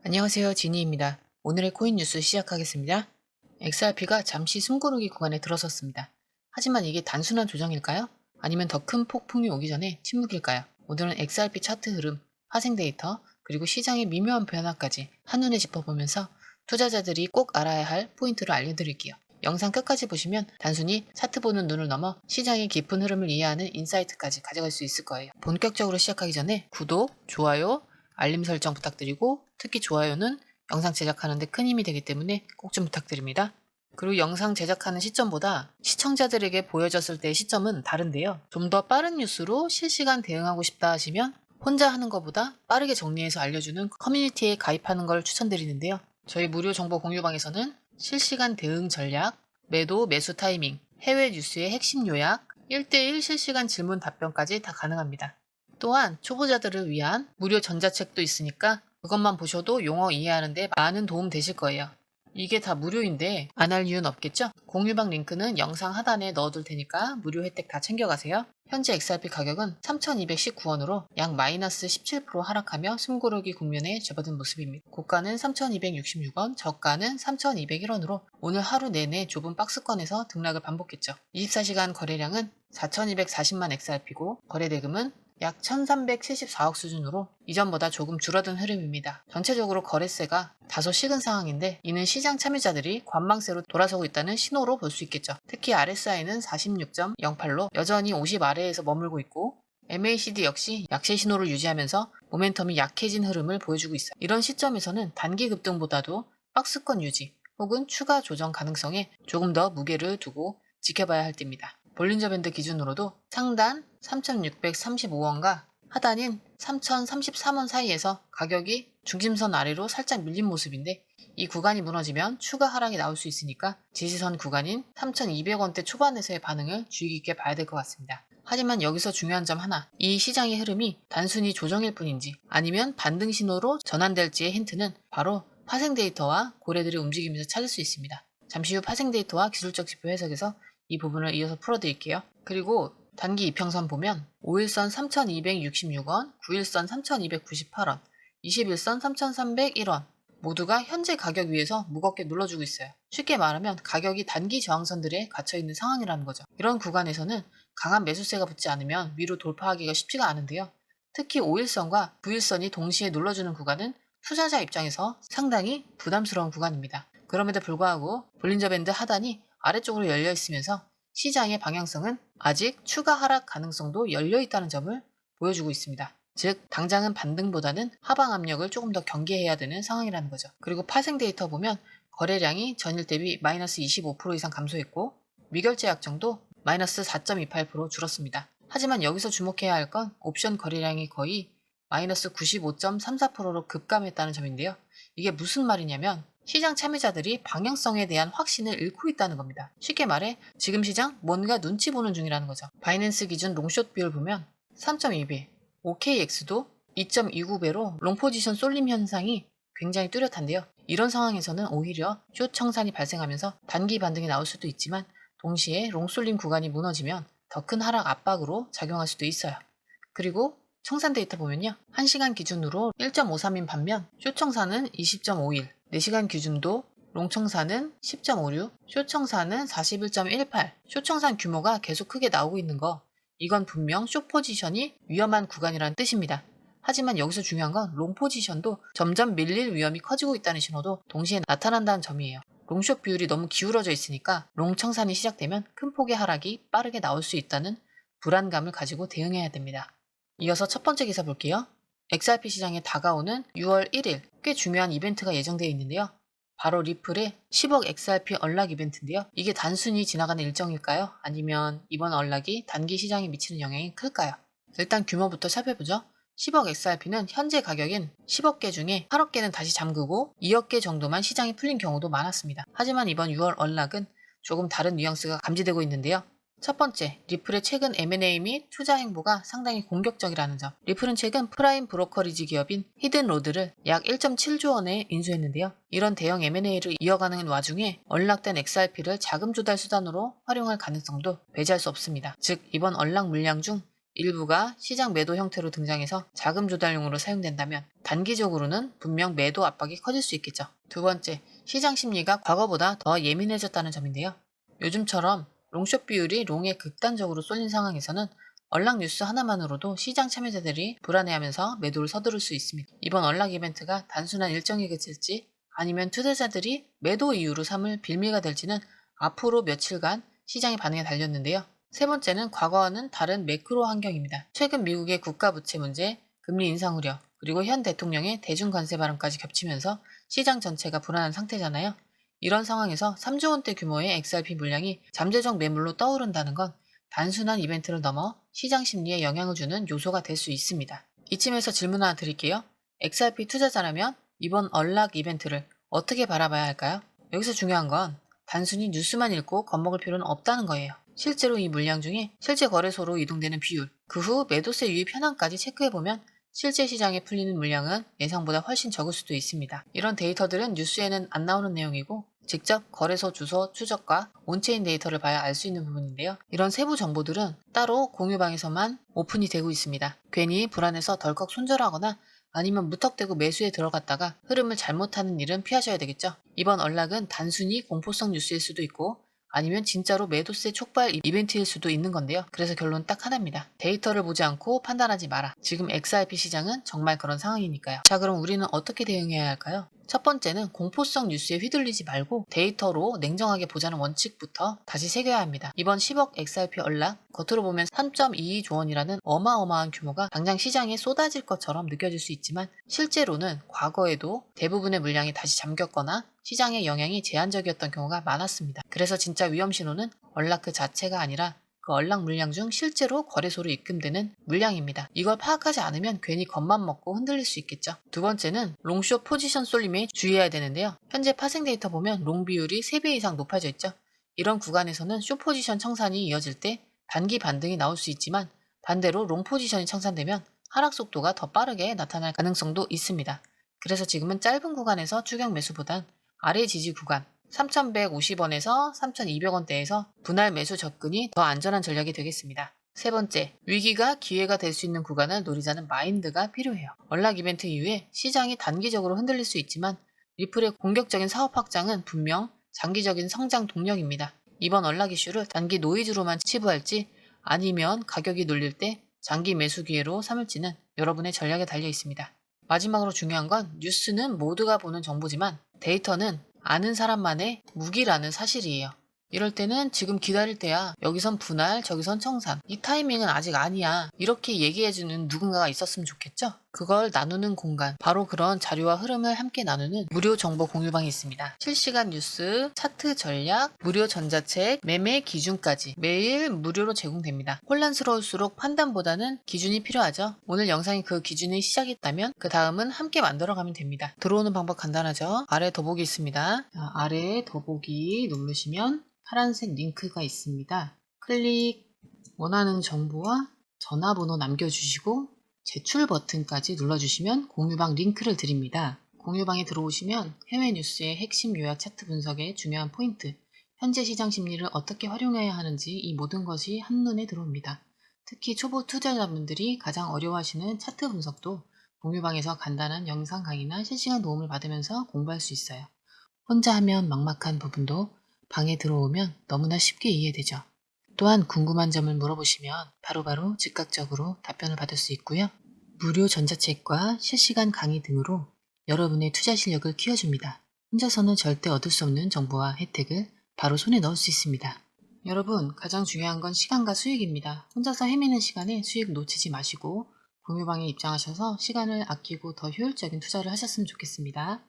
안녕하세요. 지니입니다. 오늘의 코인 뉴스 시작하겠습니다. XRP가 잠시 숨고르기 구간에 들어섰습니다. 하지만 이게 단순한 조정일까요? 아니면 더 큰 폭풍이 오기 전에 침묵일까요? 오늘은 XRP 차트 흐름, 파생 데이터, 그리고 시장의 미묘한 변화까지 한눈에 짚어보면서 투자자들이 꼭 알아야 할 포인트를 알려드릴게요. 영상 끝까지 보시면 단순히 차트 보는 눈을 넘어 시장의 깊은 흐름을 이해하는 인사이트까지 가져갈 수 있을 거예요. 본격적으로 시작하기 전에 구독, 좋아요, 알림 설정 부탁드리고 특히 좋아요는 영상 제작하는데 큰 힘이 되기 때문에 꼭 좀 부탁드립니다. 그리고 영상 제작하는 시점보다 시청자들에게 보여졌을 때의 시점은 다른데요. 좀 더 빠른 뉴스로 실시간 대응하고 싶다 하시면 혼자 하는 것보다 빠르게 정리해서 알려주는 커뮤니티에 가입하는 걸 추천드리는데요. 저희 무료 정보 공유방에서는 실시간 대응 전략, 매도, 매수 타이밍, 해외 뉴스의 핵심 요약, 1대1 실시간 질문 답변까지 다 가능합니다. 또한 초보자들을 위한 무료 전자책도 있으니까 그것만 보셔도 용어 이해하는 데 많은 도움 되실 거예요. 이게 다 무료인데 안 할 이유는 없겠죠? 공유방 링크는 영상 하단에 넣어둘 테니까 무료 혜택 다 챙겨가세요. 현재 XRP 가격은 3,219원으로 약 마이너스 17% 하락하며 숨고르기 국면에 접어든 모습입니다. 고가는 3,266원, 저가는 3,201원으로 오늘 하루 내내 좁은 박스권에서 등락을 반복했죠. 24시간 거래량은 4,240만 XRP고 거래대금은 약 1,374억 수준으로 이전보다 조금 줄어든 흐름입니다. 전체적으로 거래세가 다소 식은 상황인데 이는 시장 참여자들이 관망세로 돌아서고 있다는 신호로 볼 수 있겠죠. 특히 RSI는 46.08로 여전히 50 아래에서 머물고 있고 MACD 역시 약세 신호를 유지하면서 모멘텀이 약해진 흐름을 보여주고 있어요. 이런 시점에서는 단기 급등보다도 박스권 유지 혹은 추가 조정 가능성에 조금 더 무게를 두고 지켜봐야 할 때입니다. 볼린저 밴드 기준으로도 상단 3,635원과 하단인 3,033원 사이에서 가격이 중심선 아래로 살짝 밀린 모습인데 이 구간이 무너지면 추가 하락이 나올 수 있으니까 지지선 구간인 3,200원대 초반에서의 반응을 주의 깊게 봐야 될 것 같습니다. 하지만 여기서 중요한 점 하나, 이 시장의 흐름이 단순히 조정일 뿐인지 아니면 반등 신호로 전환될지의 힌트는 바로 파생 데이터와 고래들의 움직임에서 찾을 수 있습니다. 잠시 후 파생 데이터와 기술적 지표 해석에서 이 부분을 이어서 풀어드릴게요. 그리고 단기 이평선 보면 5일선 3,266원, 9일선 3,298원, 21선 3,301원 모두가 현재 가격 위에서 무겁게 눌러주고 있어요. 쉽게 말하면 가격이 단기 저항선들에 갇혀있는 상황이라는 거죠. 이런 구간에서는 강한 매수세가 붙지 않으면 위로 돌파하기가 쉽지가 않은데요. 특히 5일선과 9일선이 동시에 눌러주는 구간은 투자자 입장에서 상당히 부담스러운 구간입니다. 그럼에도 불구하고 볼린저 밴드 하단이 아래쪽으로 열려 있으면서 시장의 방향성은 아직 추가 하락 가능성도 열려 있다는 점을 보여주고 있습니다. 즉 당장은 반등보다는 하방 압력을 조금 더 경계해야 되는 상황이라는 거죠. 그리고 파생 데이터 보면 거래량이 전일 대비 마이너스 25% 이상 감소했고 미결제 약정도 마이너스 4.28% 줄었습니다. 하지만 여기서 주목해야 할 건 옵션 거래량이 거의 마이너스 95.34%로 급감했다는 점인데요. 이게 무슨 말이냐면 시장 참여자들이 방향성에 대한 확신을 잃고 있다는 겁니다. 쉽게 말해 지금 시장 뭔가 눈치 보는 중이라는 거죠. 바이낸스 기준 롱숏 비율 보면 3.2배, OKX도 2.29배로 롱포지션 쏠림 현상이 굉장히 뚜렷한데요. 이런 상황에서는 오히려 숏 청산이 발생하면서 단기 반등이 나올 수도 있지만 동시에 롱쏠림 구간이 무너지면 더 큰 하락 압박으로 작용할 수도 있어요. 그리고 청산 데이터 보면요. 1시간 기준으로 1.53인 반면 숏 청산은 20.51, 4시간 기준도 롱 청산은 10.56, 숏 청산은 41.18, 숏 청산 규모가 계속 크게 나오고 있는 거 이건 분명 숏 포지션이 위험한 구간이라는 뜻입니다. 하지만 여기서 중요한 건 롱 포지션도 점점 밀릴 위험이 커지고 있다는 신호도 동시에 나타난다는 점이에요. 롱숏 비율이 너무 기울어져 있으니까 롱 청산이 시작되면 큰 폭의 하락이 빠르게 나올 수 있다는 불안감을 가지고 대응해야 됩니다. 이어서 첫 번째 기사 볼게요. XRP 시장에 다가오는 6월 1일 꽤 중요한 이벤트가 예정되어 있는데요. 바로 리플의 10억 XRP 언락 이벤트인데요. 이게 단순히 지나가는 일정일까요? 아니면 이번 언락이 단기 시장에 미치는 영향이 클까요? 일단 규모부터 살펴보죠. 10억 XRP는 현재 가격인 10억 개 중에 8억 개는 다시 잠그고 2억 개 정도만 시장이 풀린 경우도 많았습니다. 하지만 이번 6월 언락은 조금 다른 뉘앙스가 감지되고 있는데요. 첫 번째, 리플의 최근 M&A 및 투자 행보가 상당히 공격적이라는 점. 리플은 최근 프라임 브로커리지 기업인 히든로드를 약 1.7조 원에 인수했는데요. 이런 대형 M&A를 이어가는 와중에 언락된 XRP를 자금 조달 수단으로 활용할 가능성도 배제할 수 없습니다. 즉, 이번 언락 물량 중 일부가 시장 매도 형태로 등장해서 자금 조달용으로 사용된다면 단기적으로는 분명 매도 압박이 커질 수 있겠죠. 두 번째, 시장 심리가 과거보다 더 예민해졌다는 점인데요. 요즘처럼 롱숏 비율이 롱에 극단적으로 쏠린 상황에서는 언락 뉴스 하나만으로도 시장 참여자들이 불안해하면서 매도를 서두를 수 있습니다. 이번 언락 이벤트가 단순한 일정에 그칠지 아니면 투자자들이 매도 이유로 삼을 빌미가 될지는 앞으로 며칠간 시장의 반응에 달렸는데요. 세 번째는 과거와는 다른 매크로 환경입니다. 최근 미국의 국가 부채 문제, 금리 인상 우려, 그리고 현 대통령의 대중 관세 발언까지 겹치면서 시장 전체가 불안한 상태잖아요. 이런 상황에서 3조 원대 규모의 XRP 물량이 잠재적 매물로 떠오른다는 건 단순한 이벤트를 넘어 시장 심리에 영향을 주는 요소가 될 수 있습니다. 이쯤에서 질문 하나 드릴게요. XRP 투자자라면 이번 언락 이벤트를 어떻게 바라봐야 할까요? 여기서 중요한 건 단순히 뉴스만 읽고 겁먹을 필요는 없다는 거예요. 실제로 이 물량 중에 실제 거래소로 이동되는 비율, 그 후 매도세 유입 현황까지 체크해보면 실제 시장에 풀리는 물량은 예상보다 훨씬 적을 수도 있습니다. 이런 데이터들은 뉴스에는 안 나오는 내용이고 직접 거래소 주소 추적과 온체인 데이터를 봐야 알 수 있는 부분인데요. 이런 세부 정보들은 따로 공유방에서만 오픈이 되고 있습니다. 괜히 불안해서 덜컥 손절하거나 아니면 무턱대고 매수에 들어갔다가 흐름을 잘못하는 일은 피하셔야 되겠죠. 이번 언락은 단순히 공포성 뉴스일 수도 있고 아니면 진짜로 매도세 촉발 이벤트일 수도 있는 건데요. 그래서 결론 딱 하나입니다. 데이터를 보지 않고 판단하지 마라. 지금 XRP 시장은 정말 그런 상황이니까요. 자, 그럼 우리는 어떻게 대응해야 할까요? 첫 번째는 공포성 뉴스에 휘둘리지 말고 데이터로 냉정하게 보자는 원칙부터 다시 새겨야 합니다. 이번 10억 XRP 언락, 겉으로 보면 3.22조 원이라는 어마어마한 규모가 당장 시장에 쏟아질 것처럼 느껴질 수 있지만 실제로는 과거에도 대부분의 물량이 다시 잠겼거나 시장의 영향이 제한적이었던 경우가 많았습니다. 그래서 진짜 위험 신호는 언락 그 자체가 아니라 그 언락 물량 중 실제로 거래소로 입금되는 물량입니다. 이걸 파악하지 않으면 괜히 겁만 먹고 흔들릴 수 있겠죠. 두 번째는 롱숏 포지션 쏠림에 주의해야 되는데요. 현재 파생 데이터 보면 롱 비율이 3배 이상 높아져 있죠. 이런 구간에서는 숏 포지션 청산이 이어질 때 단기 반등이 나올 수 있지만 반대로 롱 포지션이 청산되면 하락 속도가 더 빠르게 나타날 가능성도 있습니다. 그래서 지금은 짧은 구간에서 추격 매수보단 아래 지지 구간 3,150원에서 3,200원대에서 분할 매수 접근이 더 안전한 전략이 되겠습니다. 세 번째, 위기가 기회가 될 수 있는 구간을 노리자는 마인드가 필요해요. 언락 이벤트 이후에 시장이 단기적으로 흔들릴 수 있지만 리플의 공격적인 사업 확장은 분명 장기적인 성장 동력입니다. 이번 언락 이슈를 단기 노이즈로만 치부할지 아니면 가격이 눌릴 때 장기 매수 기회로 삼을지는 여러분의 전략에 달려 있습니다. 마지막으로 중요한 건 뉴스는 모두가 보는 정보지만 데이터는 아는 사람만의 무기라는 사실이에요. 이럴 때는 지금 기다릴 때야. 여기선 분할, 저기선 청산. 이 타이밍은 아직 아니야. 이렇게 얘기해주는 누군가가 있었으면 좋겠죠? 그걸 나누는 공간. 바로 그런 자료와 흐름을 함께 나누는 무료 정보 공유방이 있습니다. 실시간 뉴스, 차트 전략, 무료 전자책, 매매 기준까지 매일 무료로 제공됩니다. 혼란스러울수록 판단보다는 기준이 필요하죠. 오늘 영상이 그 기준이 시작했다면 그 다음은 함께 만들어가면 됩니다. 들어오는 방법 간단하죠? 아래 더보기 있습니다. 아래 더보기 누르시면 파란색 링크가 있습니다. 클릭, 원하는 정보와 전화번호 남겨주시고 제출 버튼까지 눌러주시면 공유방 링크를 드립니다. 공유방에 들어오시면 해외 뉴스의 핵심 요약 차트 분석의 중요한 포인트, 현재 시장 심리를 어떻게 활용해야 하는지 이 모든 것이 한눈에 들어옵니다. 특히 초보 투자자분들이 가장 어려워하시는 차트 분석도 공유방에서 간단한 영상 강의나 실시간 도움을 받으면서 공부할 수 있어요. 혼자 하면 막막한 부분도 방에 들어오면 너무나 쉽게 이해되죠. 또한 궁금한 점을 물어보시면 바로바로 즉각적으로 답변을 받을 수 있고요. 무료 전자책과 실시간 강의 등으로 여러분의 투자 실력을 키워줍니다. 혼자서는 절대 얻을 수 없는 정보와 혜택을 바로 손에 넣을 수 있습니다. 여러분, 가장 중요한 건 시간과 수익입니다. 혼자서 헤매는 시간에 수익 놓치지 마시고 공유방에 입장하셔서 시간을 아끼고 더 효율적인 투자를 하셨으면 좋겠습니다.